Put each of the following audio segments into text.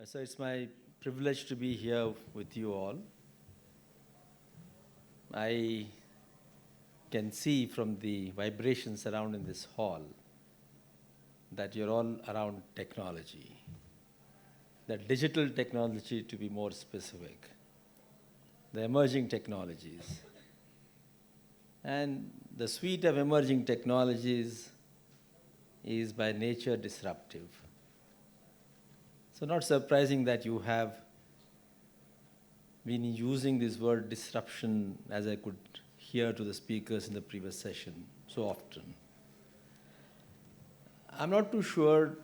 So it's my privilege to be here with you all. I can see from the vibrations surrounding this hall that you're all around technology, that digital technology to be more specific, the emerging technologies. And the suite of emerging technologies is by nature disruptive. So not surprising that you have been using this word disruption, as I could hear to the speakers in the previous session so often. I'm not too sure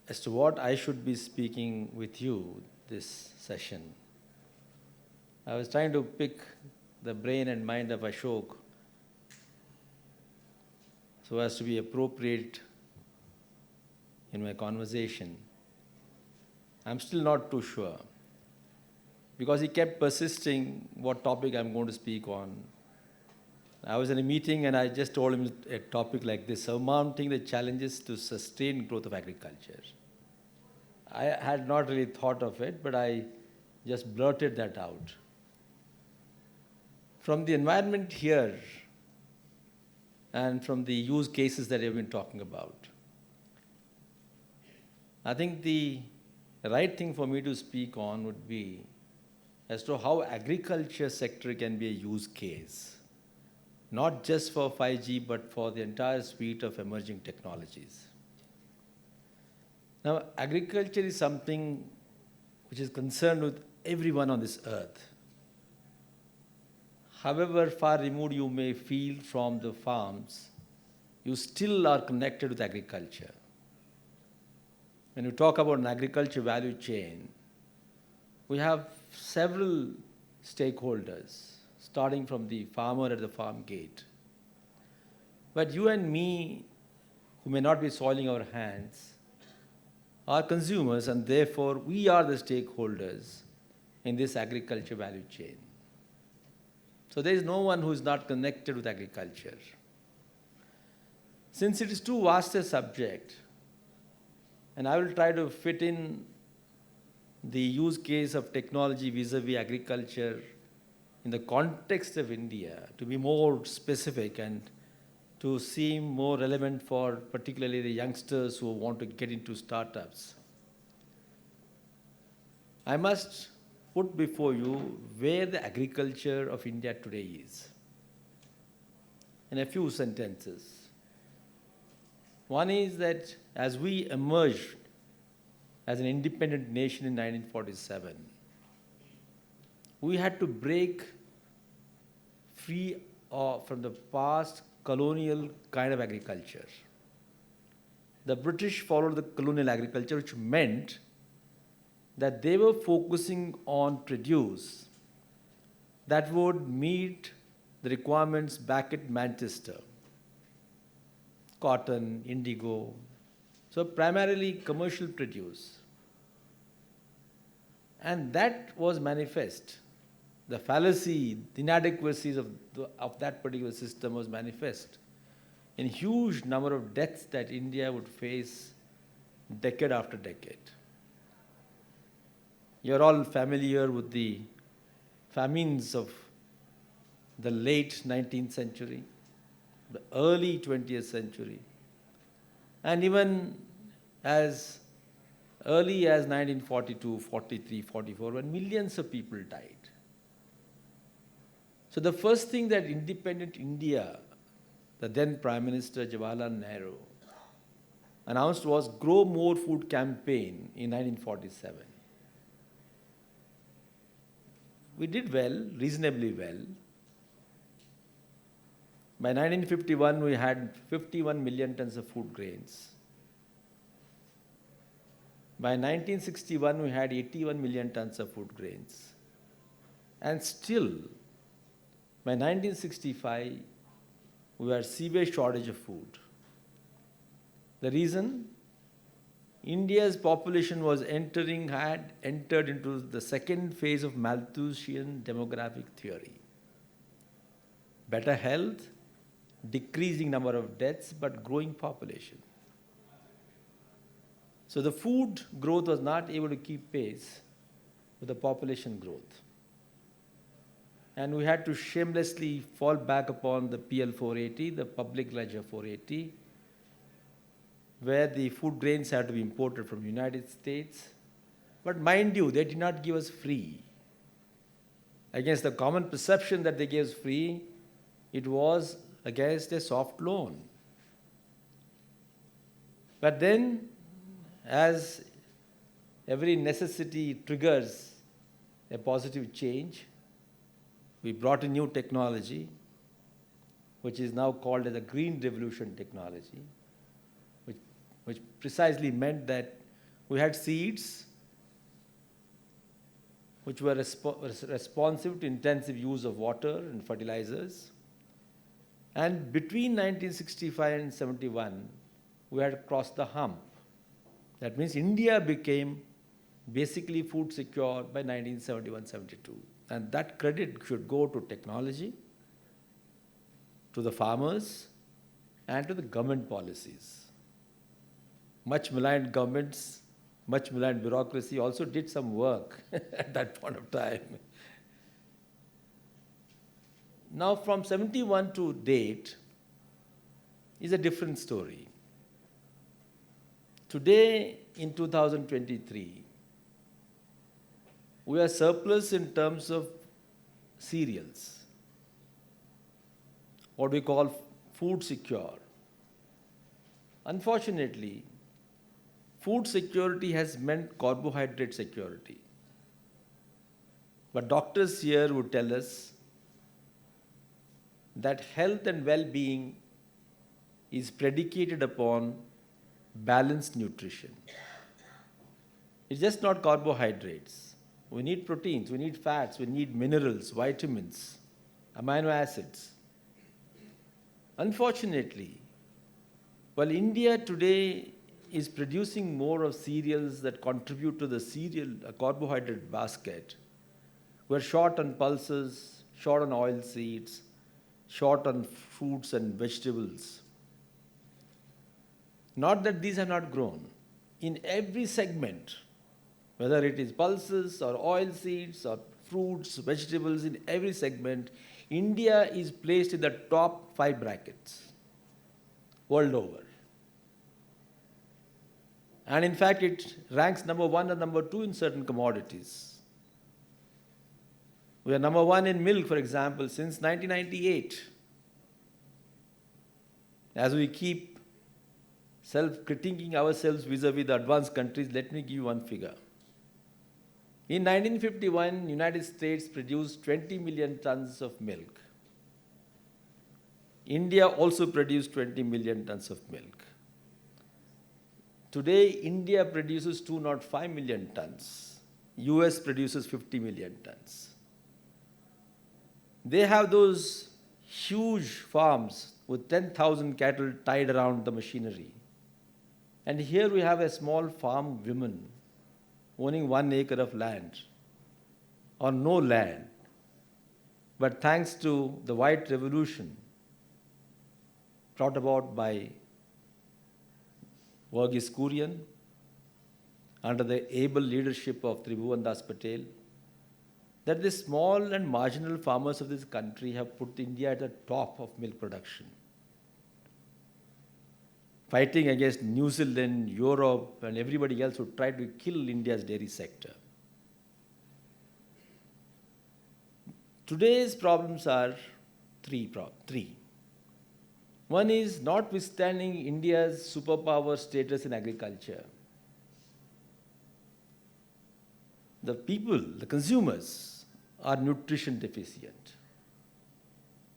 as to what I should be speaking with you this session. I was trying to pick the brain and mind of Ashok so as to be appropriate in my conversation. I'm still not too sure, because he kept persisting what topic I'm going to speak on. I was in a meeting and I just told him a topic like this: surmounting the challenges to sustain growth of agriculture. I had not really thought of it, but I just blurted that out. From the environment here and from the use cases that I've been talking about, I think the right thing for me to speak on would be as to how agriculture sector can be a use case, not just for 5G, but for the entire suite of emerging technologies. Now, agriculture is something which is concerned with everyone on this earth. However far removed you may feel from the farms, you still are connected with agriculture. When you talk about an agriculture value chain, we have several stakeholders, starting from the farmer at the farm gate. But you and me, who may not be soiling our hands, are consumers, and therefore we are the stakeholders in this agriculture value chain. So there is no one who is not connected with agriculture. Since it is too vast a subject, and I will try to fit in the use case of technology vis-a-vis agriculture in the context of India to be more specific and to seem more relevant for particularly the youngsters who want to get into startups. I must put before you where the agriculture of India today is in a few sentences. One is that as we emerged as an independent nation in 1947, we had to break free from the past colonial kind of agriculture. The British followed the colonial agriculture, which meant that they were focusing on produce that would meet the requirements back at Manchester. Cotton, indigo, so primarily commercial produce. And that was manifest. The fallacy, the inadequacies of that particular system was manifest in huge number of deaths that India would face decade after decade. You're all familiar with the famines of the late 19th century, the early 20th century, and even as early as 1942, 43, 44, when millions of people died. So the first thing that independent India, the then Prime Minister Jawaharlal Nehru, announced was Grow More Food campaign in 1947. We did well, reasonably well. By 1951, we had 51 million tons of food grains. By 1961, we had 81 million tons of food grains. And still, by 1965, we had severe shortage of food. The reason? India's population had entered into the second phase of Malthusian demographic theory. Better health, decreasing number of deaths, but growing population. So the food growth was not able to keep pace with the population growth. And we had to shamelessly fall back upon the PL 480, the public ledger 480, where the food grains had to be imported from United States. But mind you, they did not give us free. Against the common perception that they gave us free, it was against a soft loan. But then, as every necessity triggers a positive change, we brought in new technology, which is now called as a green revolution technology, which precisely meant that we had seeds which were responsive to intensive use of water and fertilizers. And between 1965 and 71, we had crossed the hump. That means India became basically food secure by 1971-72. And that credit should go to technology, to the farmers, and to the government policies. Much maligned governments, much maligned bureaucracy also did some work at that point of time. Now from 71 to date is a different story. Today in 2023, we are surplus in terms of cereals, what we call food secure. Unfortunately, food security has meant carbohydrate security. But doctors here would tell us that health and well-being is predicated upon balanced nutrition. It's just not carbohydrates. We need proteins, we need fats, we need minerals, vitamins, amino acids. Unfortunately, while India today is producing more of cereals that contribute to the cereal carbohydrate basket, we're short on pulses, short on oil seeds, short on fruits and vegetables. Not that these have not grown. In every segment, whether it is pulses or oil seeds or fruits, vegetables, in every segment, India is placed in the top 5 brackets world over. And in fact, it ranks number 1 and number 2 in certain commodities. We are number 1 in milk, for example, since 1998. As we keep self-critiquing ourselves vis-a-vis the advanced countries, let me give you one figure. In 1951, United States produced 20 million tons of milk. India also produced 20 million tons of milk. Today, India produces 205 million tons. US produces 50 million tons. They have those huge farms with 10,000 cattle tied around the machinery. And here we have a small farm woman owning 1 acre of land or no land. But thanks to the white revolution brought about by Verghese Kurian under the able leadership of Tribhuvan Das Patel, that the small and marginal farmers of this country have put India at the top of milk production, fighting against New Zealand, Europe, and everybody else who tried to kill India's dairy sector. Today's problems are three. One is, notwithstanding India's superpower status in agriculture, the people, the consumers, are nutrition deficient.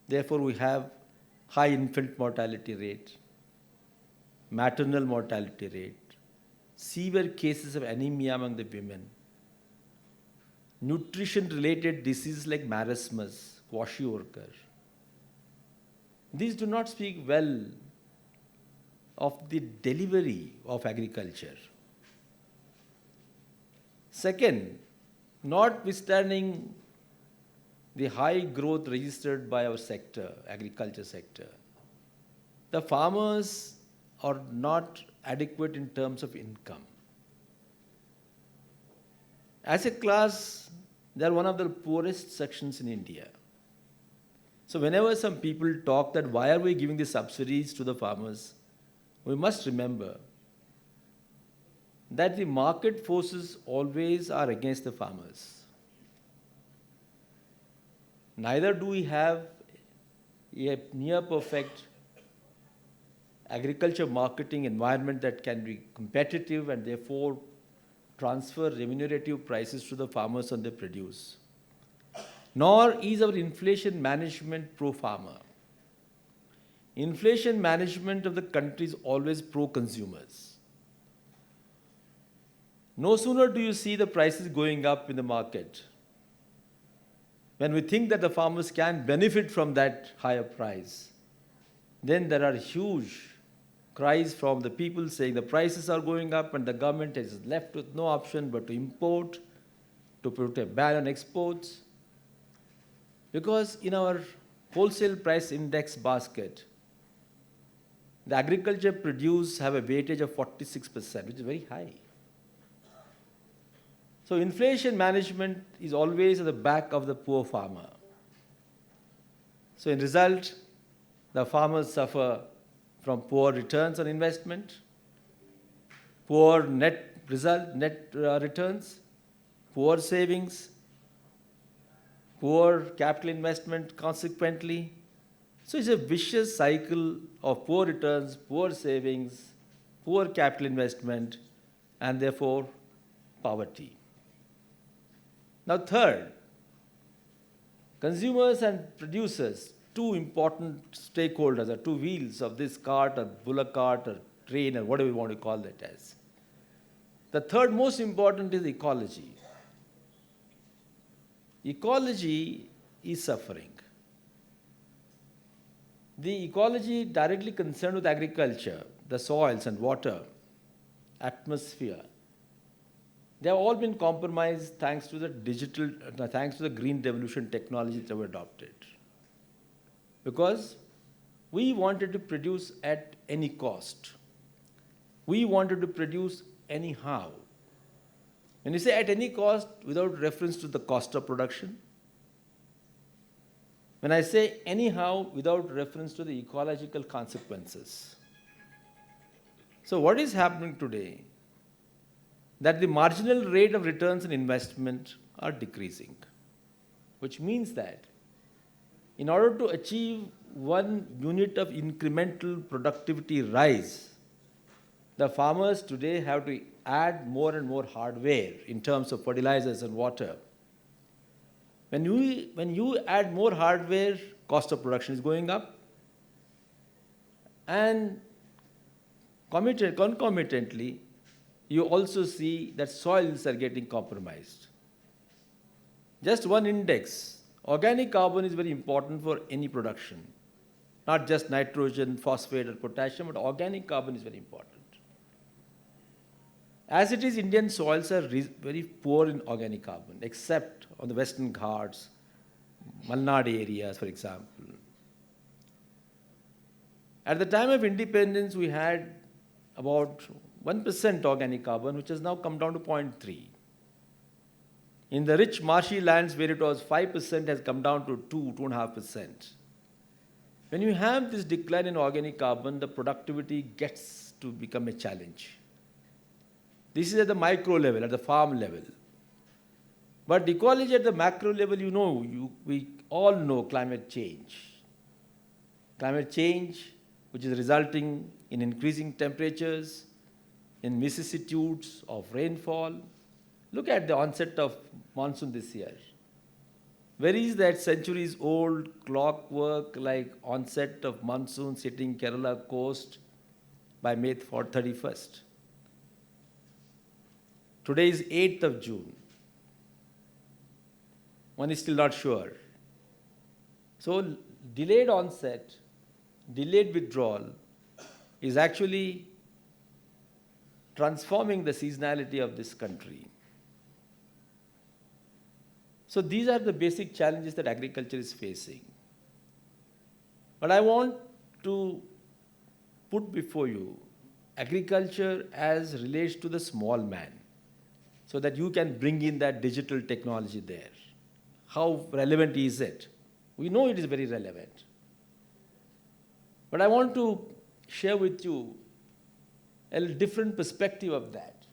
Therefore, we have high infant mortality rate, maternal mortality rate, severe cases of anemia among the women, nutrition-related diseases like marasmus, kwashiorkor. These do not speak well of the delivery of agriculture. Second, notwithstanding the high growth registered by our sector, agriculture sector, the farmers are not adequate in terms of income. As a class, they are one of the poorest sections in India. So whenever some people talk that why are we giving the subsidies to the farmers, we must remember that the market forces always are against the farmers. Neither do we have a near perfect agriculture marketing environment that can be competitive and therefore transfer remunerative prices to the farmers on their produce. Nor is our inflation management pro-farmer. Inflation management of the country is always pro-consumers. No sooner do you see the prices going up in the market, when we think that the farmers can benefit from that higher price, then there are huge cries from the people saying the prices are going up and the government is left with no option but to import, to put a ban on exports. Because in our wholesale price index basket, the agriculture produce have a weightage of 46%, which is very high. So inflation management is always at the back of the poor farmer. So in result, the farmers suffer from poor returns on investment, poor net returns, poor savings, poor capital investment consequently. So it's a vicious cycle of poor returns, poor savings, poor capital investment, and therefore poverty. Now third, consumers and producers, two important stakeholders or two wheels of this cart or bullock cart or train or whatever you want to call that as. The third most important is ecology. Ecology is suffering. The ecology directly concerned with agriculture, the soils and water, atmosphere, they have all been compromised thanks to the thanks to the green revolution technologies that were adopted. Because we wanted to produce at any cost. We wanted to produce anyhow. When you say at any cost, without reference to the cost of production, when I say anyhow, without reference to the ecological consequences. So what is happening today? That the marginal rate of returns on investment are decreasing, which means that in order to achieve 1 unit of incremental productivity rise, the farmers today have to add more and more hardware in terms of fertilizers and water. When you add more hardware, cost of production is going up, and concomitantly, you also see that soils are getting compromised. Just one index. Organic carbon is very important for any production. Not just nitrogen, phosphate, or potassium, but organic carbon is very important. As it is, Indian soils are very poor in organic carbon, except on the Western Ghats, Malnad areas, for example. At the time of independence, we had about 1% organic carbon, which has now come down to 0.3. In the rich marshy lands where it was 5%, has come down to 2.5%. When you have this decline in organic carbon, the productivity gets to become a challenge. This is at the micro level, at the farm level. But ecology at the macro level, we all know climate change. Climate change, which is resulting in increasing temperatures, in vicissitudes of rainfall. Look at the onset of monsoon this year. Where is that centuries-old clockwork like onset of monsoon hitting Kerala coast by May 31st? Today is 8th of June. One is still not sure. So delayed onset, delayed withdrawal is actually transforming the seasonality of this country. So these are the basic challenges that agriculture is facing. But I want to put before you agriculture as relates to the small man. so that you can bring in that digital technology there. How relevant is it? We know it is very relevant. But I want to share with you a different perspective of that.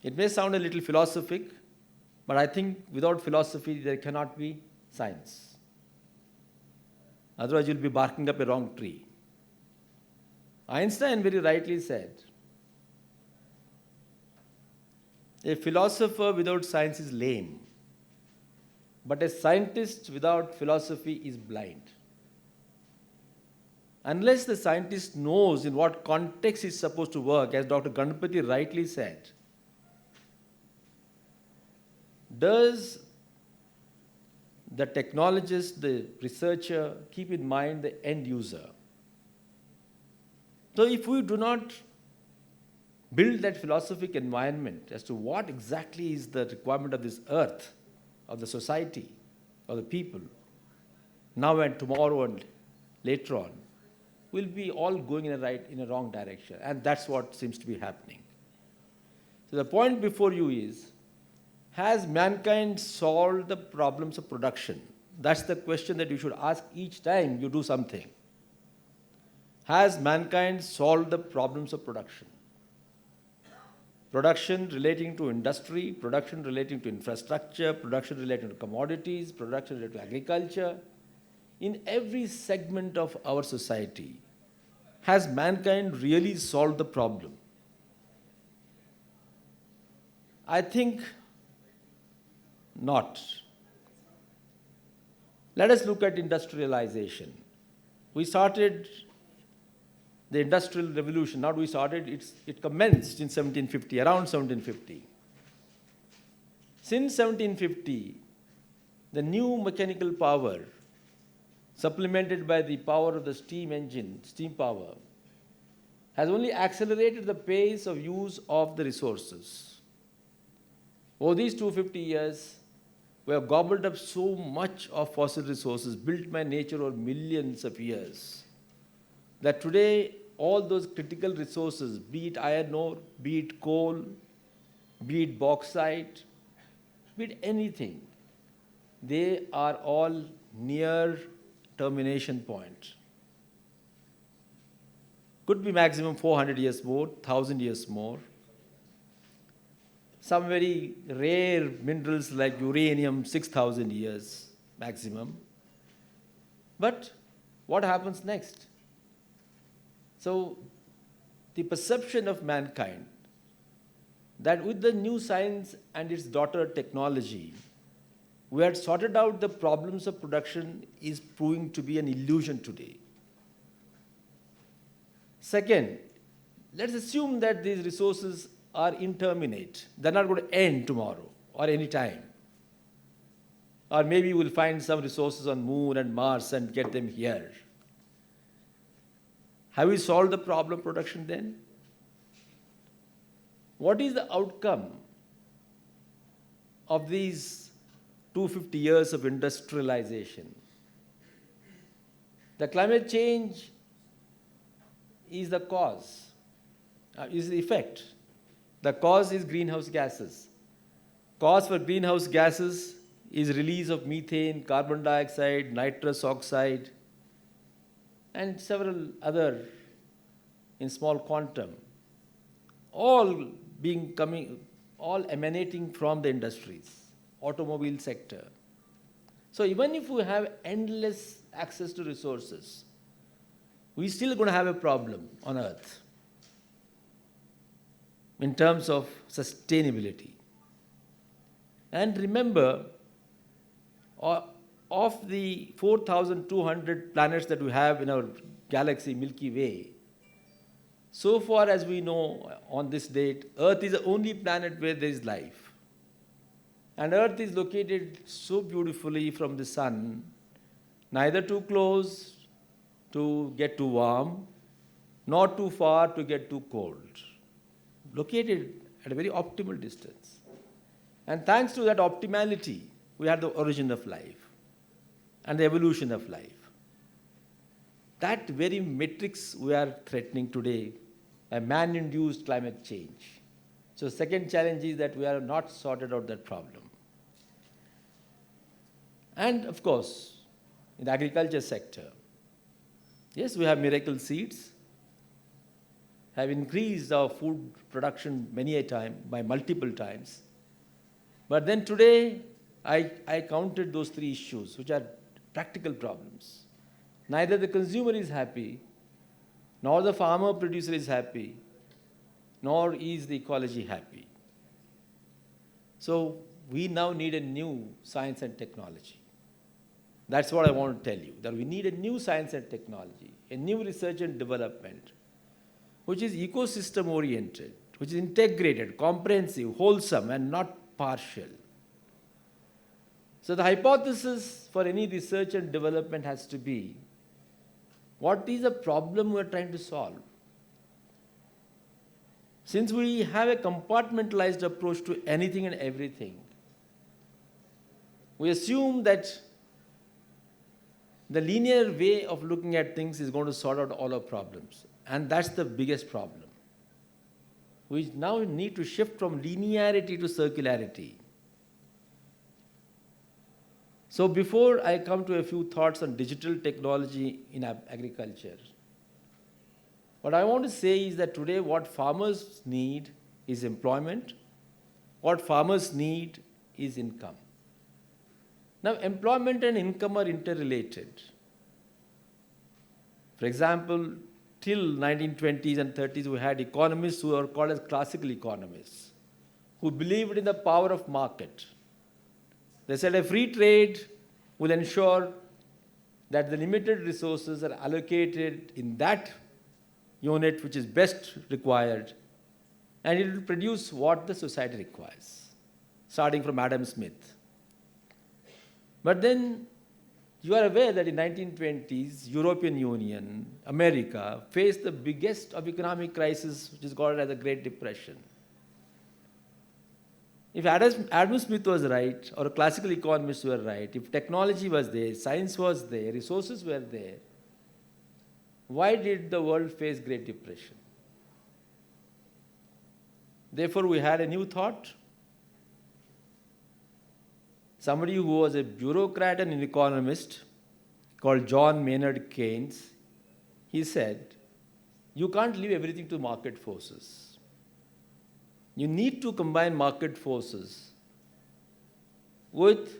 It may sound a little philosophic, but I think without philosophy there cannot be science. Otherwise you'll be barking up a wrong tree. Einstein very rightly said, a philosopher without science is lame, but a scientist without philosophy is blind. Unless the scientist knows in what context he's supposed to work, as Dr. Ganpati rightly said, does the technologist, the researcher, keep in mind the end user? So if we do not build that philosophic environment as to what exactly is the requirement of this earth, of the society, of the people, now and tomorrow and later on, we'll be all going in a wrong direction. And that's what seems to be happening. So the point before you is, has mankind solved the problems of production? That's the question that you should ask each time you do something. Has mankind solved the problems of production? Production relating to industry, production relating to infrastructure, production relating to commodities, production related to agriculture. In every segment of our society, has mankind really solved the problem? I think not. Let us look at industrialization. We started the Industrial Revolution. Not we started, it commenced in 1750, around 1750. Since 1750, the new mechanical power, supplemented by the power of the steam engine, steam power, has only accelerated the pace of use of the resources. Over these 250 years, we have gobbled up so much of fossil resources built by nature over millions of years, that today all those critical resources, be it iron ore, be it coal, be it bauxite, be it anything, they are all near termination point. Could be maximum 400 years more, 1,000 years more. Some very rare minerals like uranium, 6,000 years maximum. But what happens next? So the perception of mankind that with the new science and its daughter technology, we had sorted out the problems of production is proving to be an illusion today. Second, let's assume that these resources are interminate. They're not going to end tomorrow or any time. Or maybe we'll find some resources on Moon and Mars and get them here. Have we solved the problem of production then? What is the outcome of these 250 years of industrialization? The climate change is the cause, is the effect. The cause is greenhouse gases. Cause for greenhouse gases is release of methane, carbon dioxide, nitrous oxide, and several other in small quantum, all emanating from the industries, automobile sector. So even if we have endless access to resources, we're still going to have a problem on Earth in terms of sustainability. And remember, of the 4,200 planets that we have in our galaxy, Milky Way, so far as we know on this date, Earth is the only planet where there is life. And Earth is located so beautifully from the sun, neither too close to get too warm, nor too far to get too cold. Located at a very optimal distance. And thanks to that optimality, we had the origin of life and the evolution of life. That very matrix we are threatening today, a man-induced climate change. So second challenge is that we are not sorted out that problem. And of course, in the agriculture sector, yes, we have miracle seeds, have increased our food production many a time by multiple times. But then today, I counted those three issues, which are practical problems. Neither the consumer is happy, nor the farmer producer is happy, nor is the ecology happy. So we now need a new science and technology. That's what I want to tell you, that we need a new science and technology, a new research and development, which is ecosystem-oriented, which is integrated, comprehensive, wholesome, and not partial. So the hypothesis for any research and development has to be, what is the problem we're trying to solve? Since we have a compartmentalized approach to anything and everything, we assume that the linear way of looking at things is going to sort out all our problems. And that's the biggest problem. We now need to shift from linearity to circularity. So before I come to a few thoughts on digital technology in agriculture, what I want to say is that today what farmers need is employment. What farmers need is income. Now, employment and income are interrelated. For example, till 1920s and 30s, we had economists who are called as classical economists, who believed in the power of market. They said a free trade will ensure that the limited resources are allocated in that unit which is best required, and it will produce what the society requires, starting from Adam Smith. But then you are aware that in 1920s, European Union, America, faced the biggest of economic crisis, which is called as the Great Depression. If Adam Smith was right, or classical economists were right, if technology was there, science was there, resources were there, why did the world face Great Depression? Therefore, we had a new thought. Somebody who was a bureaucrat and an economist called John Maynard Keynes, he said, you can't leave everything to market forces. You need to combine market forces with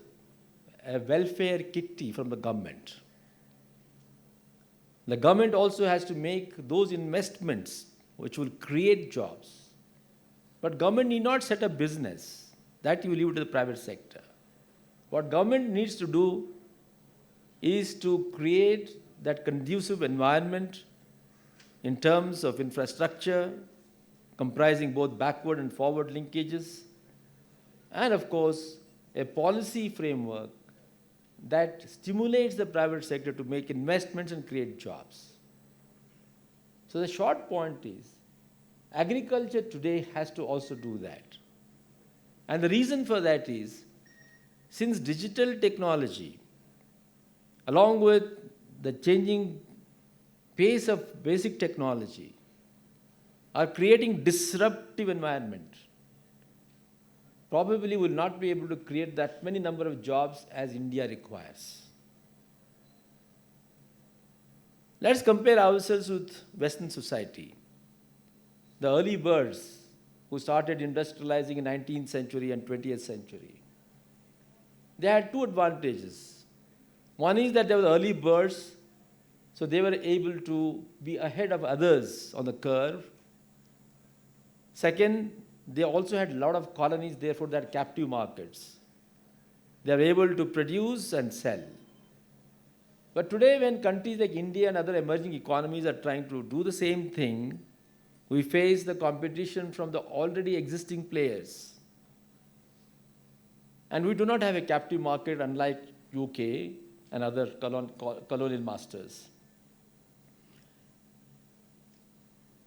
a welfare kitty from the government. The government also has to make those investments which will create jobs. But government need not set up business. That you leave to the private sector. What government needs to do is to create that conducive environment in terms of infrastructure, comprising both backward and forward linkages, and of course, a policy framework that stimulates the private sector to make investments and create jobs. So the short point is, agriculture today has to also do that. And the reason for that is, since digital technology, along with the changing pace of basic technology, are creating disruptive environment, probably will not be able to create that many number of jobs as India requires. Let's compare ourselves with Western society. The early birds who started industrializing in 19th century and 20th century, they had two advantages. One is that they were early birds, so they were able to be ahead of others on the curve. Second, they also had a lot of colonies, therefore they had captive markets. They are able to produce and sell. But today, when countries like India and other emerging economies are trying to do the same thing, we face the competition from the already existing players. And we do not have a captive market unlike UK and other colonial masters.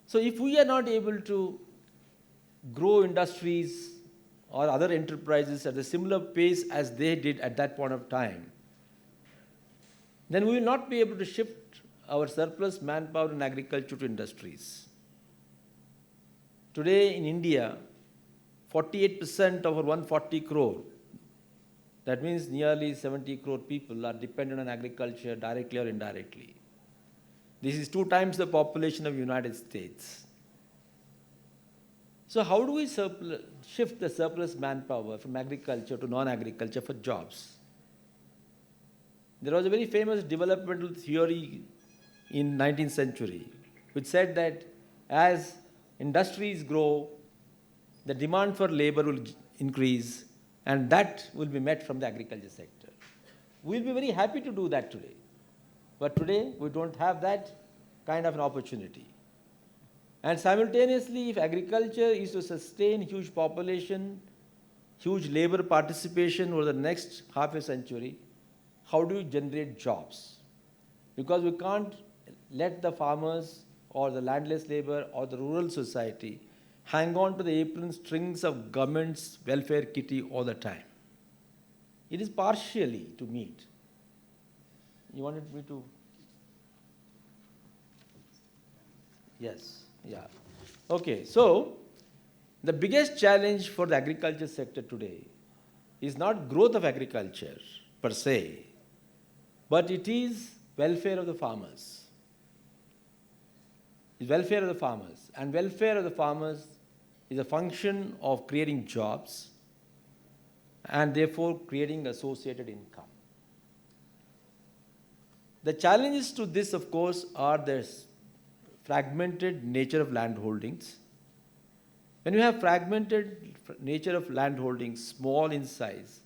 So if we are not able to grow industries or other enterprises at a similar pace as they did at that point of time, then we will not be able to shift our surplus manpower in agriculture to industries. Today in India, 48% of our 140 crore, that means nearly 70 crore people are dependent on agriculture directly or indirectly. This is 2 times the population of United States. So how do we shift the surplus manpower from agriculture to non-agriculture for jobs? There was a very famous developmental theory in 19th century which said that as industries grow, the demand for labor will increase, and that will be met from the agriculture sector. We'll be very happy to do that today. But today, we don't have that kind of an opportunity. And simultaneously, if agriculture is to sustain huge population, huge labor participation over the next half a century, how do you generate jobs? Because we can't let the farmers or the landless labor or the rural society hang on to the apron strings of government's welfare kitty all the time. It is partially to meet. You wanted me to? Yes, yeah. Okay, so the biggest challenge for the agriculture sector today is not growth of agriculture per se, but it is welfare of the farmers. It's welfare of the farmers. And welfare of the farmers is a function of creating jobs and therefore creating associated income. The challenges to this, of course, are the fragmented nature of land holdings. When you have fragmented nature of land holdings, small in size,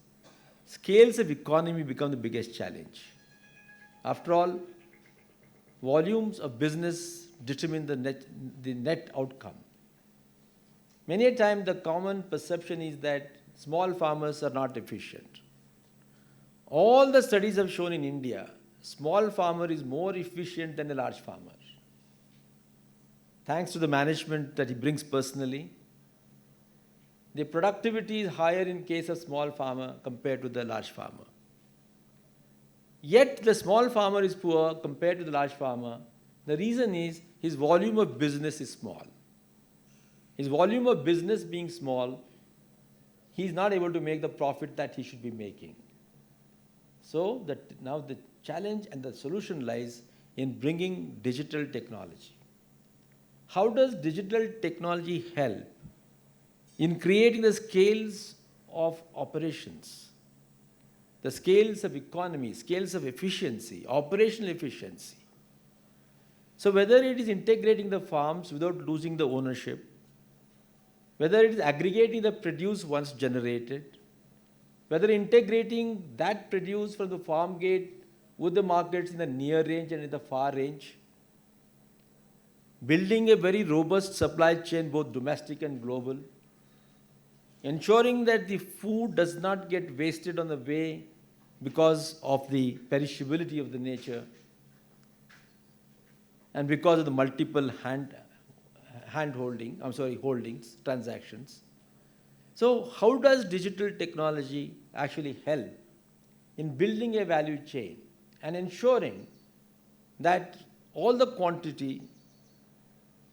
scales of economy become the biggest challenge. After all, volumes of business determine the net outcome. Many a time the common perception is that small farmers are not efficient. All the studies have shown in India, small farmer is more efficient than a large farmer. Thanks to the management that he brings personally, the productivity is higher in case of small farmer compared to the large farmer. Yet the small farmer is poor compared to the large farmer. The reason is his volume of business is small. His volume of business being small, he is not able to make the profit that he should be making. So now the challenge and the solution lies in bringing digital technology. How does digital technology help in creating the scales of operations, the scales of economy, scales of efficiency, operational efficiency? So whether it is integrating the farms without losing the ownership, whether it is aggregating the produce once generated, whether integrating that produce from the farm gate with the markets in the near range and in the far range, building a very robust supply chain, both domestic and global, ensuring that the food does not get wasted on the way because of the perishability of the nature and because of the multiple holdings, transactions. So how does digital technology actually help in building a value chain and ensuring that all the quantity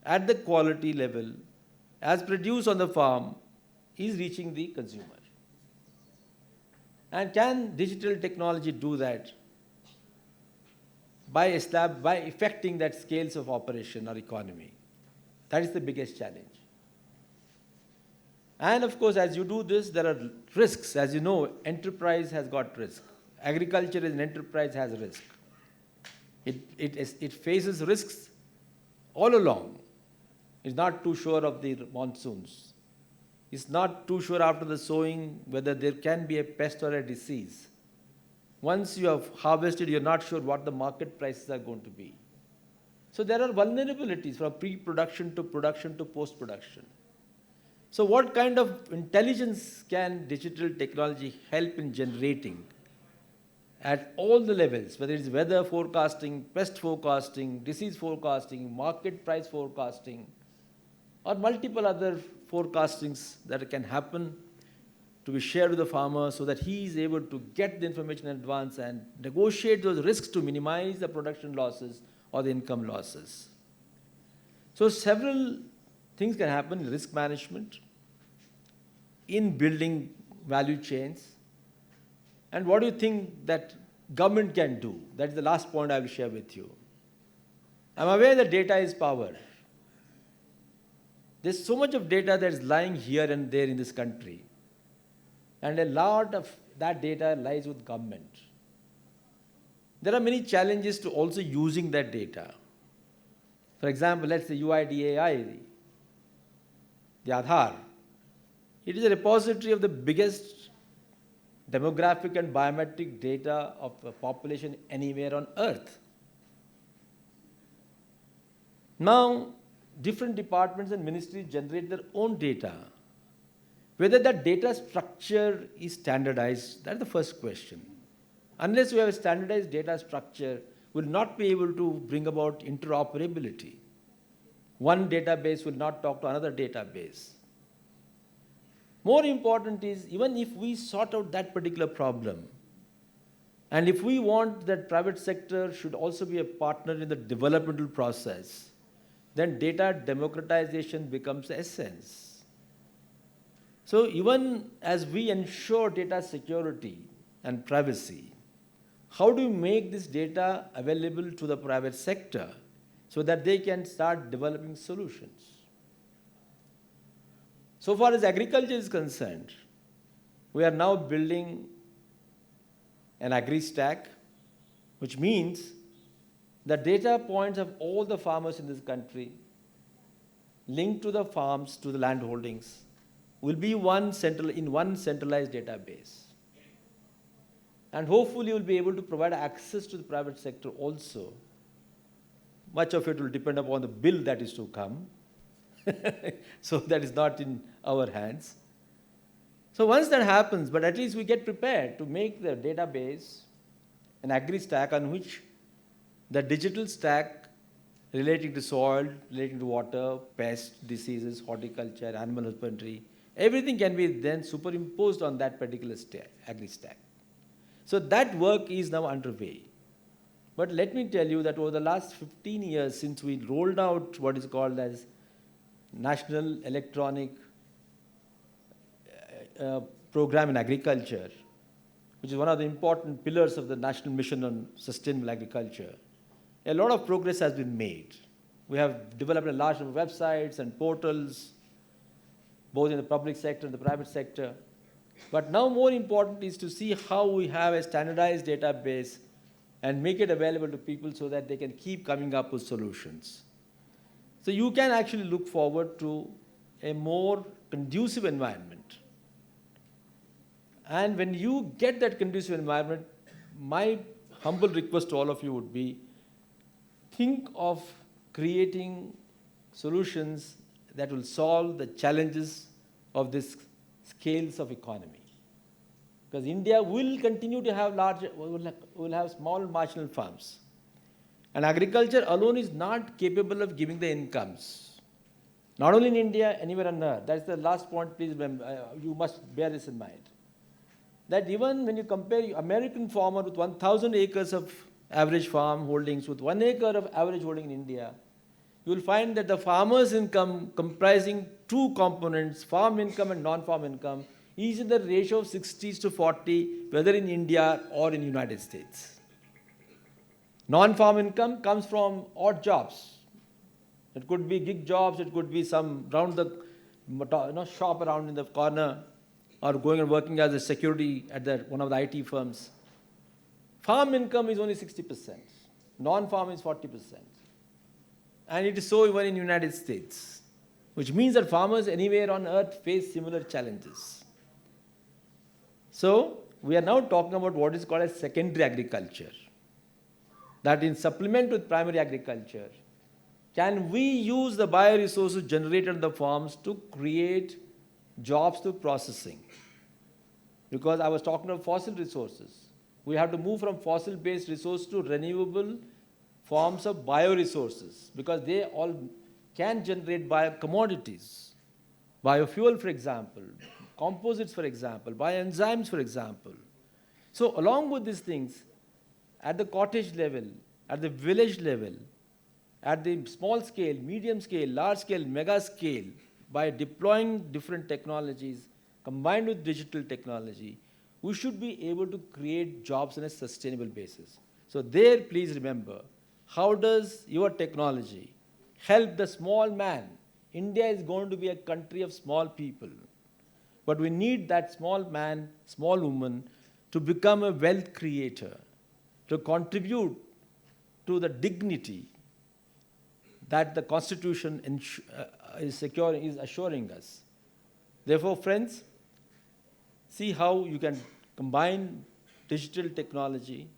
at the quality level as produced on the farm is reaching the consumer? And can digital technology do that by effecting that scales of operation or economy? That is the biggest challenge. And of course, as you do this, there are risks. As you know, enterprise has got risk. Agriculture as an enterprise has risk. It faces risks all along. It's not too sure of the monsoons. It's not too sure after the sowing whether there can be a pest or a disease. Once you have harvested, you're not sure what the market prices are going to be. So there are vulnerabilities from pre-production to production to post-production. So what kind of intelligence can digital technology help in generating at all the levels, whether it's weather forecasting, pest forecasting, disease forecasting, market price forecasting, or multiple other forecastings that can happen to be shared with the farmer so that he is able to get the information in advance and negotiate those risks to minimize the production losses or the income losses. So several things can happen in risk management. in building value chains? And what do you think that government can do? That is the last point I will share with you. I'm aware that data is power. There's so much of data that is lying here and there in this country. And a lot of that data lies with government. There are many challenges to also using that data. For example, let's say UIDAI, the Aadhaar. It is a repository of the biggest demographic and biometric data of a population anywhere on earth. Now, different departments and ministries generate their own data. Whether that data structure is standardized, that's the first question. Unless we have a standardized data structure, we'll not be able to bring about interoperability. One database will not talk to another database. More important is, even if we sort out that particular problem, and if we want that private sector should also be a partner in the developmental process, then data democratization becomes the essence. So even as we ensure data security and privacy, how do we make this data available to the private sector so that they can start developing solutions? So far as agriculture is concerned, we are now building an agri-stack, which means the data points of all the farmers in this country linked to the farms, to the land holdings, will be in one centralized database. And hopefully we'll be able to provide access to the private sector also. Much of it will depend upon the bill that is to come. So that is not in our hands. So once that happens, but at least we get prepared to make the database an agri-stack on which the digital stack relating to soil, relating to water, pests, diseases, horticulture, animal husbandry, everything can be then superimposed on that particular agri-stack. So that work is now underway. But let me tell you that over the last 15 years since we rolled out what is called as National Electronic Program in Agriculture, which is one of the important pillars of the National Mission on Sustainable Agriculture, a lot of progress has been made. We have developed a large number of websites and portals, both in the public sector and the private sector. But now more important is to see how we have a standardized database and make it available to people so that they can keep coming up with solutions. So you can actually look forward to a more conducive environment. And when you get that conducive environment, my humble request to all of you would be, think of creating solutions that will solve the challenges of this scales of economy. Because India will continue to have will have small marginal farms. And agriculture alone is not capable of giving the incomes. Not only in India, anywhere on earth. That's the last point, please remember, you must bear this in mind. That even when you compare American farmer with 1,000 acres of average farm holdings with 1 acre of average holding in India, you will find that the farmer's income comprising two components, farm income and non-farm income, is in the ratio of 60:40, whether in India or in the United States. Non-farm income comes from odd jobs. It could be gig jobs, it could be some round the shop around in the corner, or going and working as a security at one of the IT firms. Farm income is only 60%. Non-farm is 40%. And it is so even in the United States, which means that farmers anywhere on earth face similar challenges. So we are now talking about what is called as secondary agriculture. That in supplement with primary agriculture, can we use the bioresources generated on the farms to create jobs through processing? Because I was talking about fossil resources. We have to move from fossil-based resources to renewable forms of bioresources, because they all can generate biocommodities. Biofuel, for example, composites, for example, bioenzymes, for example. So along with these things, at the cottage level, at the village level, at the small scale, medium scale, large scale, mega scale, by deploying different technologies, combined with digital technology, we should be able to create jobs on a sustainable basis. So there, please remember, how does your technology help the small man? India is going to be a country of small people. But we need that small man, small woman to become a wealth creator, to contribute to the dignity that the Constitution is assuring us. Therefore, friends, see how you can combine digital technology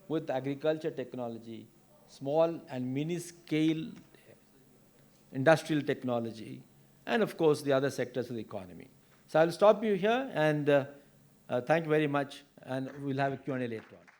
with agriculture technology, small and mini-scale industrial technology, and of course the other sectors of the economy. So I'll stop you here, and thank you very much, and we'll have a Q&A later on.